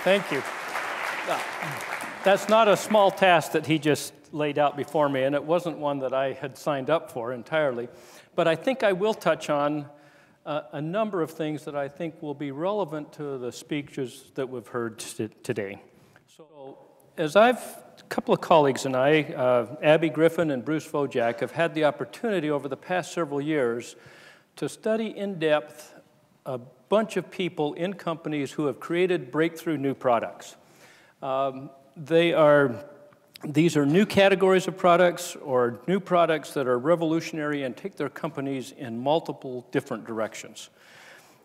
Thank you. That's not a small task that he just laid out before me, and it wasn't one that I had signed up for entirely. But I think I will touch on a number of things that I think will be relevant to the speeches that we've heard today. So, a couple of colleagues and I, Abby Griffin and Bruce Vojak, have had the opportunity over the past several years to study in depth a bunch of people in companies who have created breakthrough new products. These are new categories of products or new products that are revolutionary and take their companies in multiple different directions.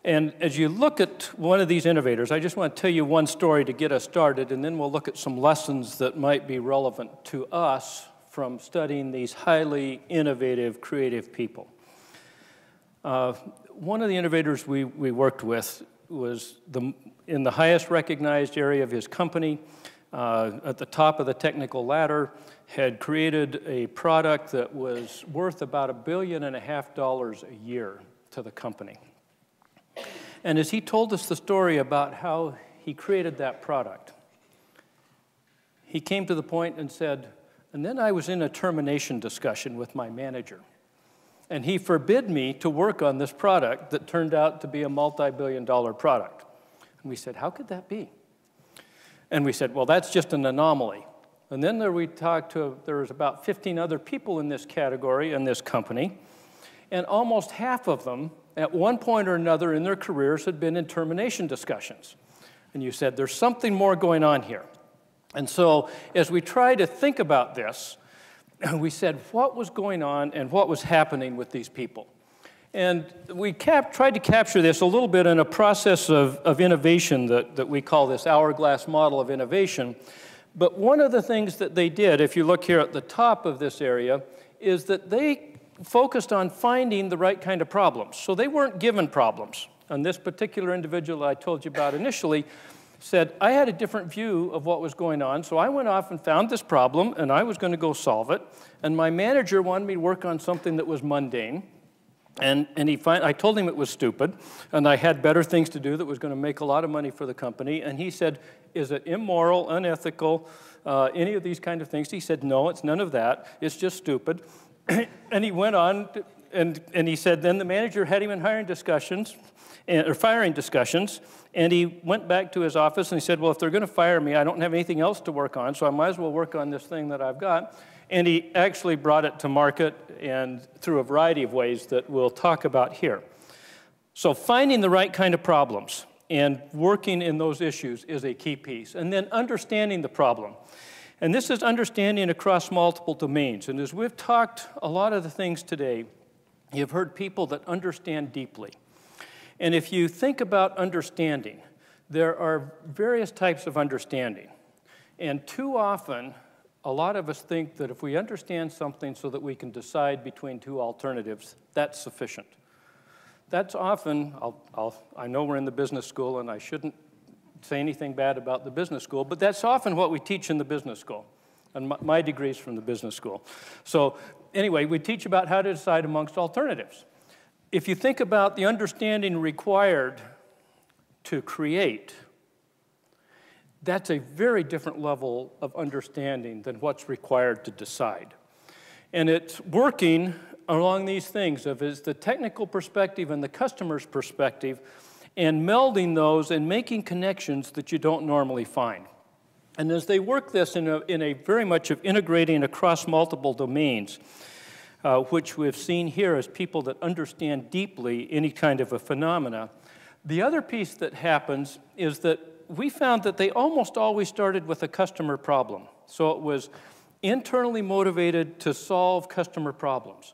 And as you look at one of these innovators, I just want to tell you one story to get us started, and then we'll look at some lessons that might be relevant to us from studying these highly innovative, creative people. One of the innovators we worked with was in the highest recognized area of his company, at the top of the technical ladder, had created a product that was worth about $1.5 billion a year to the company. And as he told us the story about how he created that product, he came to the point and said, and then I was in a termination discussion with my manager, and he forbid me to work on this product that turned out to be a multi-billion-dollar product. And we said, how could that be? And we said, well, that's just an anomaly. And then there was about 15 other people in this category in this company, and almost half of them, at one point or another in their careers, had been in termination discussions. And you said, there's something more going on here. And so as we try to think about this, we said, what was going on and what was happening with these people? And we tried to capture this a little bit in a process of innovation that we call this hourglass model of innovation. But one of the things that they did, if you look here at the top of this area, is that they focused on finding the right kind of problems. So they weren't given problems. And this particular individual I told you about initially said, I had a different view of what was going on, so I went off and found this problem, and I was going to go solve it. And my manager wanted me to work on something that was mundane. And I told him it was stupid, and I had better things to do that was going to make a lot of money for the company. And he said, is it immoral, unethical, any of these kind of things? He said, no, it's none of that. It's just stupid. And he went on, and he said, then the manager had him in firing discussions, and he went back to his office, and he said, well, if they're going to fire me, I don't have anything else to work on, so I might as well work on this thing that I've got. And he actually brought it to market and through a variety of ways that we'll talk about here. So finding the right kind of problems and working in those issues is a key piece. And then understanding the problem. And this is understanding across multiple domains. And as we've talked a lot of the things today, you've heard people that understand deeply. And if you think about understanding, there are various types of understanding. And too often, a lot of us think that if we understand something so that we can decide between two alternatives, that's sufficient. That's often, I know we're in the business school and I shouldn't say anything bad about the business school, but that's often what we teach in the business school. And my degree's from the business school. So anyway, we teach about how to decide amongst alternatives. If you think about the understanding required to create, that's a very different level of understanding than what's required to decide. And it's working along these things of is the technical perspective and the customer's perspective and melding those and making connections that you don't normally find. And as they work this in a very much of integrating across multiple domains, which we've seen here as people that understand deeply any kind of a phenomena, the other piece that happens is that we found that they almost always started with a customer problem. So it was internally motivated to solve customer problems.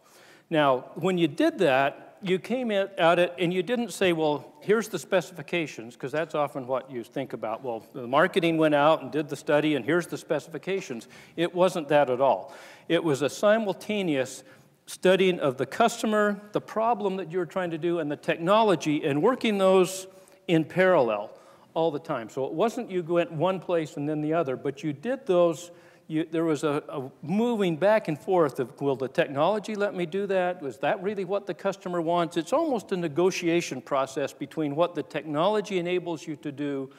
Now, when you did that, you came at it and you didn't say, well, here's the specifications, because that's often what you think about. Well, the marketing went out and did the study, and here's the specifications. It wasn't that at all. It was a simultaneous studying of the customer, the problem that you were trying to do, and the technology, and working those in parallel all the time. So it wasn't you went one place and then the other, but you did those. There was a moving back and forth of, will the technology let me do that? Was that really what the customer wants? It's almost a negotiation process between what the technology enables you to do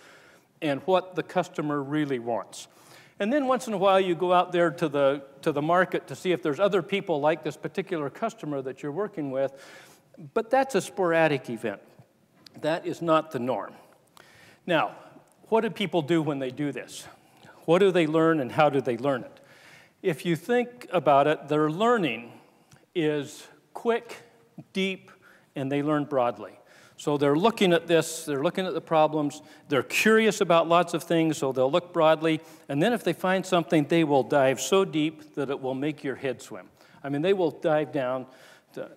and what the customer really wants. And then once in a while you go out there to the market to see if there's other people like this particular customer that you're working with, but that's a sporadic event. That is not the norm. Now, what do people do when they do this? What do they learn and how do they learn it? If you think about it, their learning is quick, deep, and they learn broadly. So they're looking at this, they're looking at the problems, they're curious about lots of things, so they'll look broadly, and then if they find something, they will dive so deep that it will make your head swim. I mean, they will dive down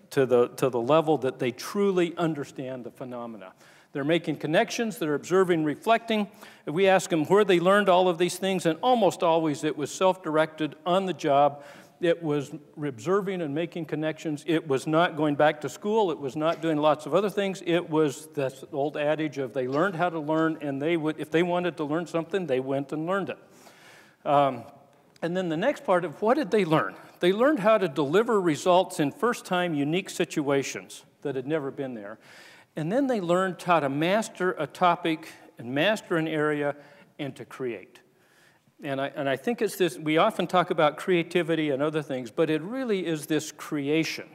to the level that they truly understand the phenomena. They're making connections, they're observing, reflecting. We ask them where they learned all of these things, and almost always it was self-directed, on the job. It was observing and making connections. It was not going back to school. It was not doing lots of other things. It was this old adage of they learned how to learn, and they would, if they wanted to learn something, they went and learned it. And then the next part of what did they learn? They learned how to deliver results in first-time, unique situations that had never been there. And then they learned how to master a topic and master an area and to create. And I think it's this, we often talk about creativity and other things, but it really is this creation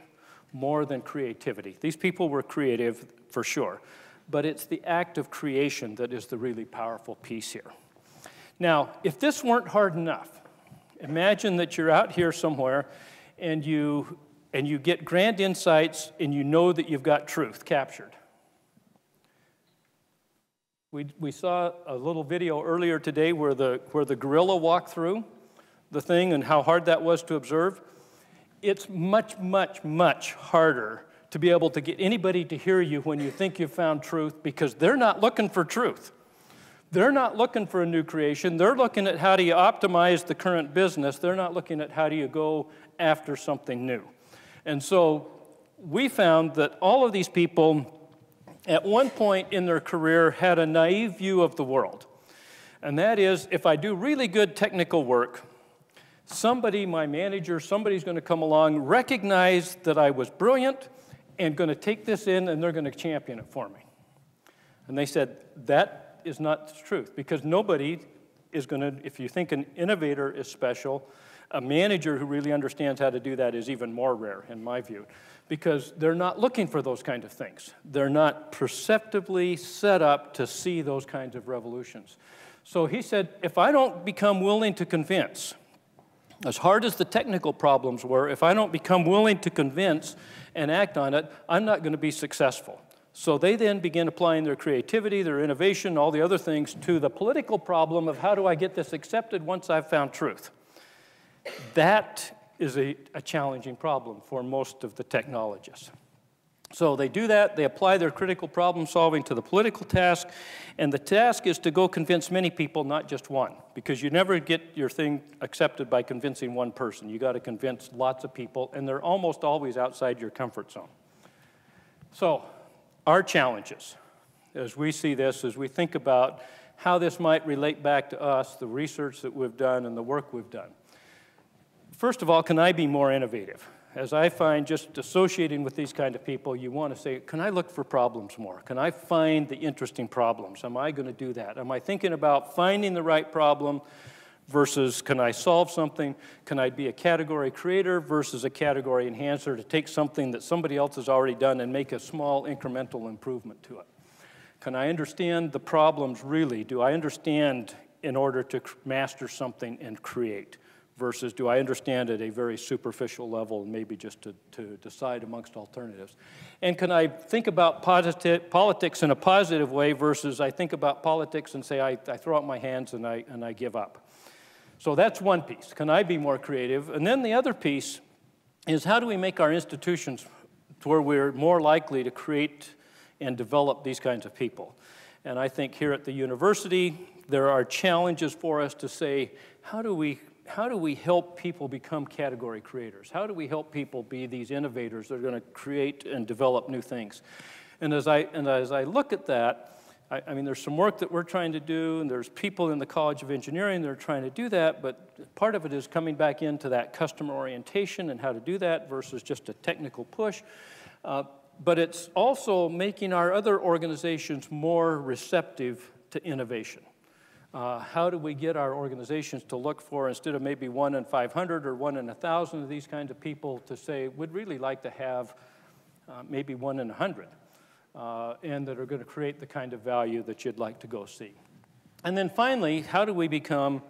more than creativity. These people were creative for sure, but it's the act of creation that is the really powerful piece here. Now, if this weren't hard enough, imagine that you're out here somewhere and you get grand insights and you know that you've got truth captured. We saw a little video earlier today where the gorilla walked through the thing and how hard that was to observe. It's much, much, much harder to be able to get anybody to hear you when you think you've found truth, because they're not looking for truth. They're not looking for a new creation. They're looking at how do you optimize the current business. They're not looking at how do you go after something new. And so we found that all of these people at one point in their career had a naive view of the world. And that is, if I do really good technical work, somebody, my manager, somebody's going to come along, recognize that I was brilliant, and going to take this in, and they're going to champion it for me. And they said, that is not the truth, because nobody is going to, if you think an innovator is special, a manager who really understands how to do that is even more rare, in my view, because they're not looking for those kind of things. They're not perceptively set up to see those kinds of revolutions. So he said, if I don't become willing to convince, as hard as the technical problems were, if I don't become willing to convince and act on it, I'm not going to be successful. So they then begin applying their creativity, their innovation, all the other things to the political problem of how do I get this accepted once I've found truth. That is a challenging problem for most of the technologists. So they do that, they apply their critical problem solving to the political task, and the task is to go convince many people, not just one, because you never get your thing accepted by convincing one person. You got to convince lots of people, and they're almost always outside your comfort zone. So our challenges, as we see this, as we think about how this might relate back to us, the research that we've done and the work we've done. First of all, can I be more innovative? As I find just associating with these kind of people, you want to say, can I look for problems more? Can I find the interesting problems? Am I going to do that? Am I thinking about finding the right problem versus can I solve something? Can I be a category creator versus a category enhancer to take something that somebody else has already done and make a small incremental improvement to it? Can I understand the problems really? Do I understand in order to master something and create? Versus do I understand at a very superficial level, maybe just to decide amongst alternatives? And can I think about politics in a positive way versus I think about politics and say I throw out my hands and I give up? So that's one piece. Can I be more creative? And then the other piece is how do we make our institutions to where we're more likely to create and develop these kinds of people? And I think here at the university, there are challenges for us to say, how do we help people become category creators? How do we help people be these innovators that are going to create and develop new things? And as I look at that, I mean, there's some work that we're trying to do, and there's people in the College of Engineering that are trying to do that, but part of it is coming back into that customer orientation and how to do that versus just a technical push. But it's also making our other organizations more receptive to innovation. How do we get our organizations to look for, instead of maybe 1 in 500 or 1 in 1,000 of these kinds of people, to say, we'd really like to have maybe 1 in 100, and that are going to create the kind of value that you'd like to go see. And then finally, how do we become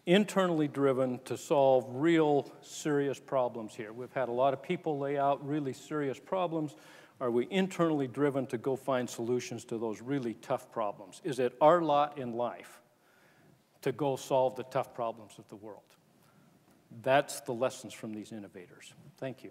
internally driven to solve real serious problems here? We've had a lot of people lay out really serious problems. Are we internally driven to go find solutions to those really tough problems? Is it our lot in life to go solve the tough problems of the world? That's the lessons from these innovators. Thank you.